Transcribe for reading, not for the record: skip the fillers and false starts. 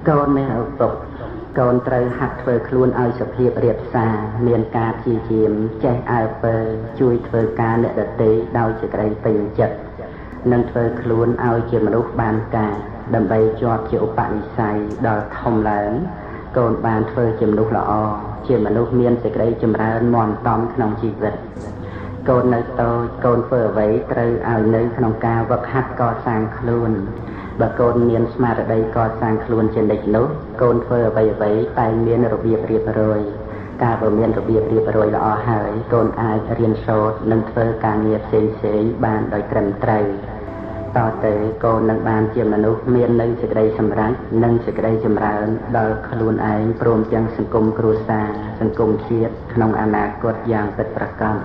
កូនមានឪពុកកូនត្រូវហាត់ធ្វើខ្លួនឲ្យសុភាពរៀបសារមានការព្យាយាមចេះអើពើជួយធ្វើការអ្នកដទៃដោយសេចក្តីពេញចិត្តនិងធ្វើខ្លួនឲ្យជាមនុស្សបានការដើម្បីជាប់ជាឧបនិស្ស័យដល់ធំឡើងកូនបានធ្វើជាមនុស្សល្អជាមនុស្សមានសេចក្តីចម្រើនមាំតំក្នុងជីវិតកូននៅតូចកូនធ្វើអ្វីត្រូវឲ្យនៅក្នុងការវឹកហាត់កសាងខ្លួនបើកូនមានស្មារតីកសាងខ្លួនជានិច្ចនោះកូនធ្វើអ្វីតែមានរបៀបរៀបរយការបើមានរបៀបរៀបរយល្អហើយកូនអាចរៀនសូត្រនិងធ្វើការងារផ្សេងបានដោយត្រឹមត្រូវតទៅកូននឹងបានជាមនុស្សមាននៅសេចក្តីសម្រេចនិងសេចក្តីចម្រើនដល់ខ្លួនឯងព្រមទាំងសង្គមគ្រួសារសង្គមជាតិក្នុងអនាគតយ៉ាងពិតប្រាកដ